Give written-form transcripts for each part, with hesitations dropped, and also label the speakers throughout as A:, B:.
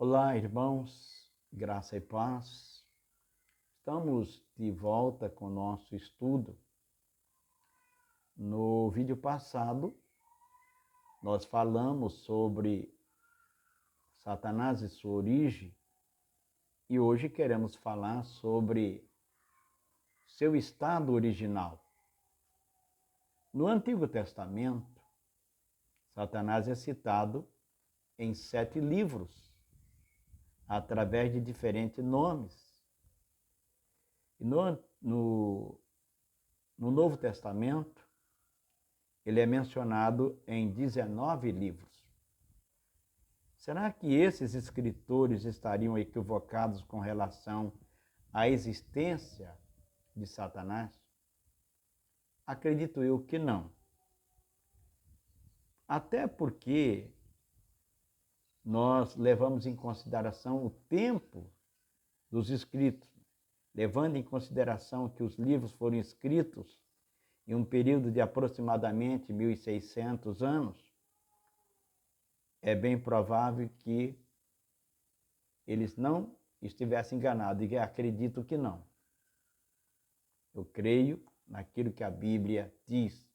A: Olá, irmãos, graça e paz. Estamos de volta com o nosso estudo. No vídeo passado, nós falamos sobre Satanás e sua origem e hoje queremos falar sobre seu estado original. No Antigo Testamento, Satanás é citado em 7 livros, através de diferentes nomes. E no Novo Testamento, ele é mencionado em 19 livros. Será que esses escritores estariam equivocados com relação à existência de Satanás? Acredito eu que não. Até porque nós levamos em consideração o tempo dos escritos, levando em consideração que os livros foram escritos em um período de aproximadamente 1.600 anos, é bem provável que eles não estivessem enganados, e acredito que não. Eu creio naquilo que a Bíblia diz.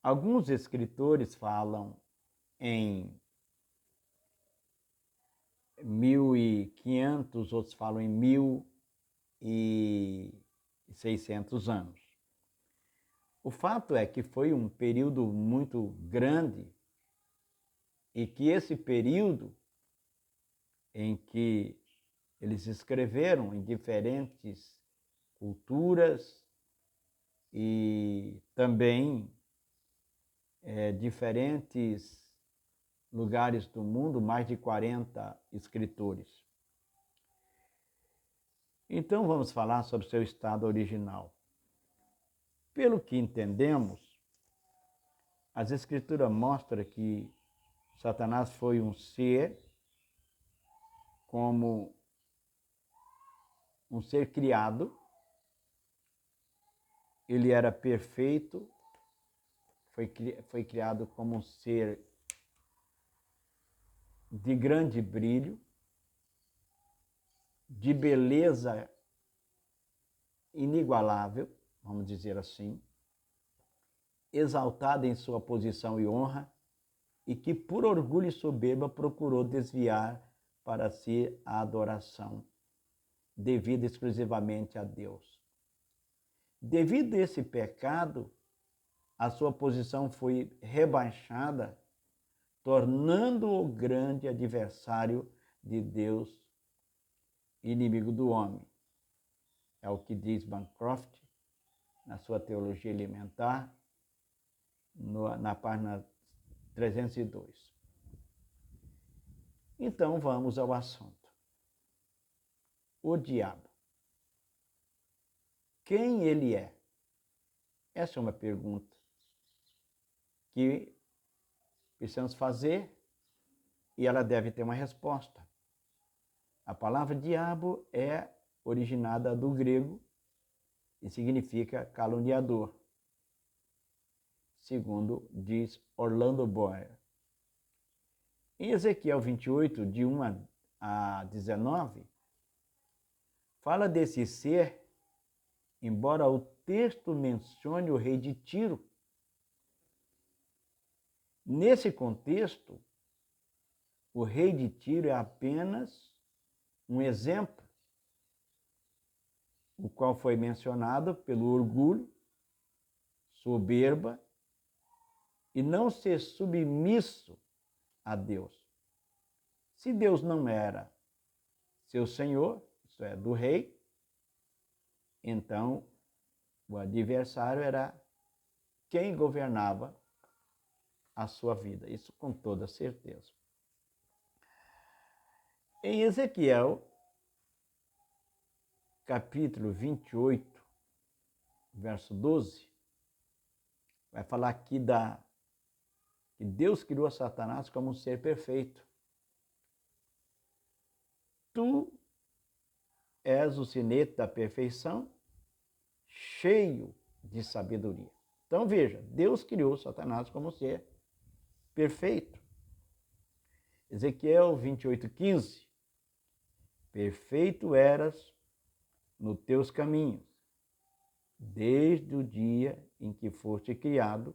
A: Alguns escritores falam em 1.500, outros falam em 1.600 anos. O fato é que foi um período muito grande e que esse período em que eles escreveram em diferentes culturas e também diferentes lugares do mundo, mais de 40 escritores. Então vamos falar sobre seu estado original. Pelo que entendemos, as escrituras mostram que Satanás foi um ser como um ser criado, ele era perfeito, foi criado como um ser de grande brilho, de beleza inigualável, vamos dizer assim, exaltado em sua posição e honra, e que por orgulho e soberba procurou desviar para si a adoração devida exclusivamente a Deus. Devido a esse pecado, a sua posição foi rebaixada, tornando-o grande adversário de Deus, inimigo do homem. É o que diz Bancroft na sua Teologia Elementar, na página 302. Então vamos ao assunto. O diabo. Quem ele é? Essa é uma pergunta que precisamos fazer e ela deve ter uma resposta. A palavra diabo é originada do grego e significa caluniador, segundo diz Orlando Boyer. Em Ezequiel 28, de 1 a 19, fala desse ser, embora o texto mencione o rei de Tiro. Nesse contexto, o rei de Tiro é apenas um exemplo, o qual foi mencionado pelo orgulho, soberba e não ser submisso a Deus. Se Deus não era seu senhor, isto é, do rei, então o adversário era quem governava a sua vida, isso com toda certeza. Em Ezequiel, capítulo 28, verso 12, vai falar aqui que Deus criou Satanás como um ser perfeito. Tu és o sinete da perfeição, cheio de sabedoria. Então veja, Deus criou Satanás como um ser perfeito. Ezequiel 28:15. Perfeito eras nos teus caminhos, desde o dia em que foste criado,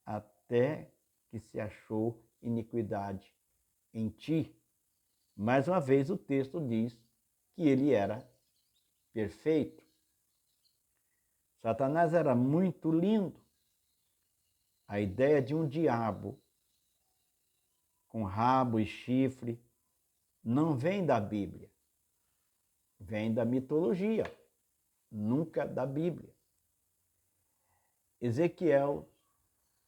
A: até que se achou iniquidade em ti. Mais uma vez o texto diz que ele era perfeito. Satanás era muito lindo. A ideia de um diabo com rabo e chifre não vem da Bíblia, vem da mitologia, nunca da Bíblia. Ezequiel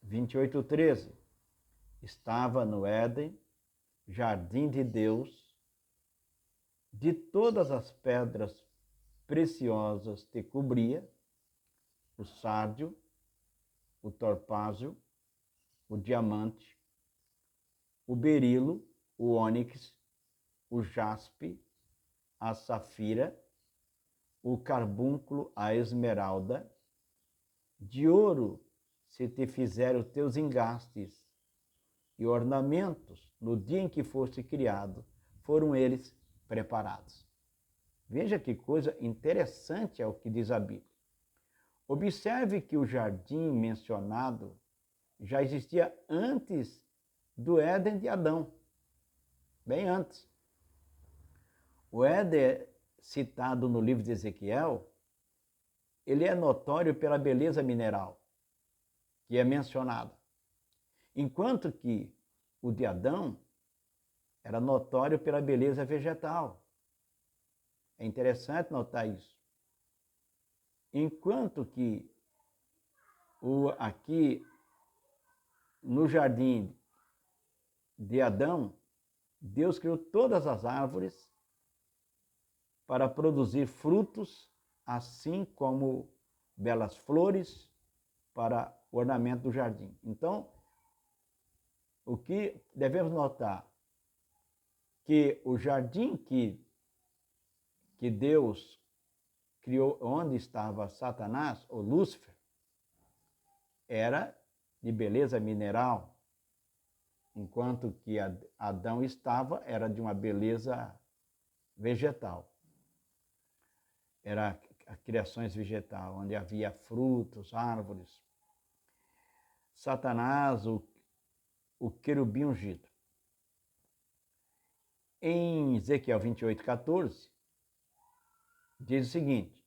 A: 28:13. Estava no Éden, jardim de Deus, de todas as pedras preciosas te cobria, o sárdio, o topázio, o diamante, o berilo, o ônix, o jaspe, a safira, o carbúnculo, a esmeralda. De ouro se te fizeram os teus engastes, e ornamentos, no dia em que foste criado, foram eles preparados. Veja que coisa interessante é o que diz a Bíblia. Observe que o jardim mencionado já existia antes do Éden de Adão, bem antes. O Éden, citado no livro de Ezequiel, ele é notório pela beleza mineral, que é mencionada. Enquanto que o de Adão era notório pela beleza vegetal. É interessante notar isso. Enquanto que aqui no jardim de Adão, Deus criou todas as árvores para produzir frutos, assim como belas flores para o ornamento do jardim. Então, o que devemos notar? Que o jardim que Deus criou, onde estava Satanás, ou Lúcifer, era de beleza mineral, enquanto que Adão estava, era de uma beleza vegetal. Era criações vegetais, onde havia frutos, árvores. Satanás, o querubim ungido. Em Ezequiel 28:14, diz o seguinte: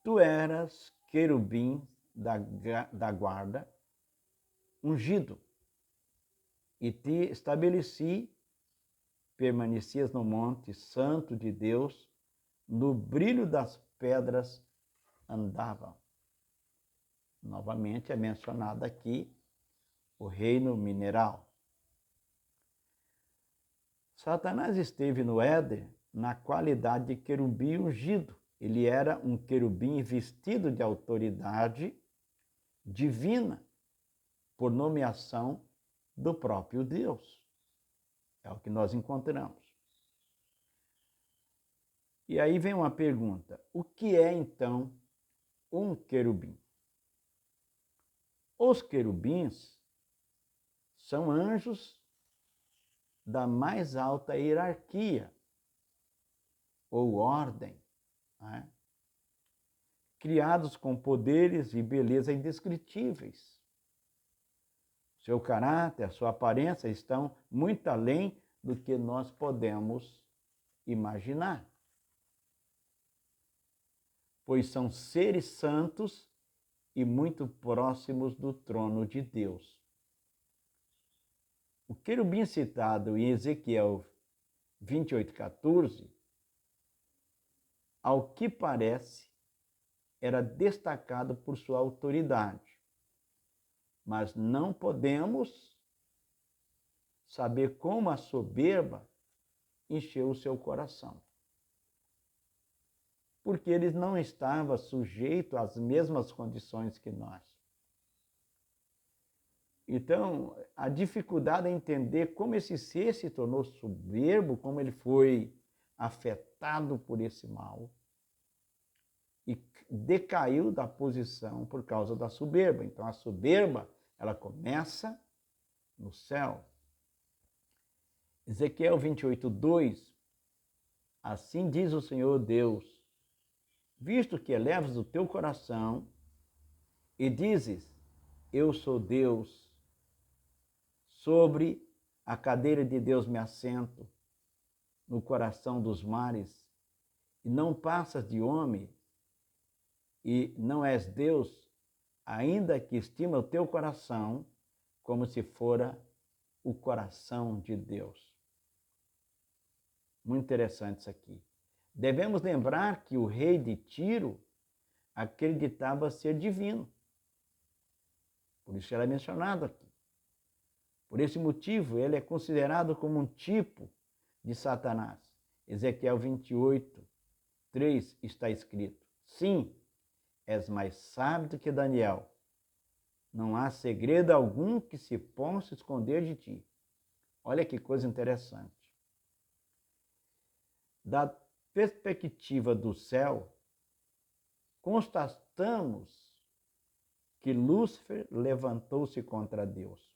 A: tu eras querubim da guarda, ungido, e te estabeleci, permanecias no monte santo de Deus, no brilho das pedras andavam. Novamente é mencionado aqui o reino mineral. Satanás esteve no Éden na qualidade de querubim ungido. Ele era um querubim vestido de autoridade divina, por nomeação do próprio Deus. É o que nós encontramos. E aí vem uma pergunta: o que é então um querubim? Os querubins são anjos da mais alta hierarquia ou ordem, né? Criados com poderes e beleza indescritíveis. Seu caráter, a sua aparência estão muito além do que nós podemos imaginar, pois são seres santos e muito próximos do trono de Deus. O querubim citado em Ezequiel 28:14, ao que parece, era destacado por sua autoridade, mas não podemos saber como a soberba encheu o seu coração, porque ele não estava sujeito às mesmas condições que nós. Então, a dificuldade é entender como esse ser se tornou soberbo, como ele foi afetado por esse mal e decaiu da posição por causa da soberba. Então, a soberba, ela começa no céu. Ezequiel 28:2, assim diz o Senhor Deus, visto que elevas o teu coração e dizes, eu sou Deus, sobre a cadeira de Deus me assento, no coração dos mares, e não passas de homem, e não és Deus, ainda que estima o teu coração como se fora o coração de Deus. Muito interessante isso aqui. Devemos lembrar que o rei de Tiro acreditava ser divino. Por isso ele é mencionado aqui. Por esse motivo, ele é considerado como um tipo de Satanás. Ezequiel 28:3 está escrito, sim, és mais sábio do que Daniel. Não há segredo algum que se possa esconder de ti. Olha que coisa interessante. Da perspectiva do céu, constatamos que Lúcifer levantou-se contra Deus,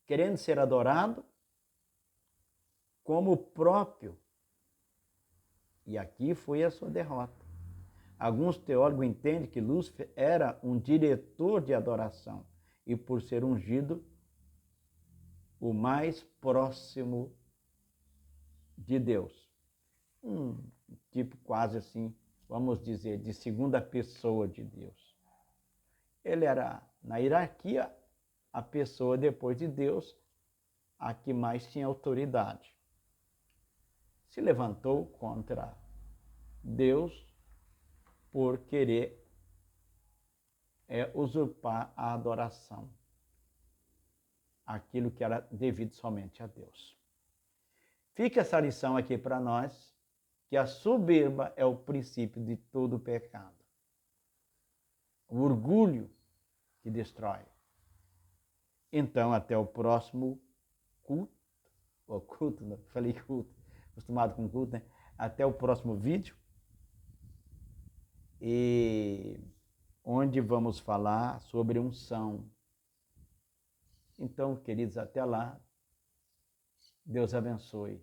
A: querendo ser adorado como o próprio. E aqui foi a sua derrota. Alguns teólogos entendem que Lúcifer era um diretor de adoração e, por ser ungido, o mais próximo de Deus. Um tipo quase assim, vamos dizer, de segunda pessoa de Deus. Ele era, na hierarquia, a pessoa depois de Deus, a que mais tinha autoridade. Se levantou contra Deus por querer usurpar a adoração, aquilo que era devido somente a Deus. Fica essa lição aqui para nós, que a soberba é o princípio de todo pecado. O orgulho que destrói. Então, até o próximo culto, ou culto, não, falei culto, acostumado com culto, né? Até o próximo vídeo, e onde vamos falar sobre unção. Então, queridos, até lá, Deus abençoe.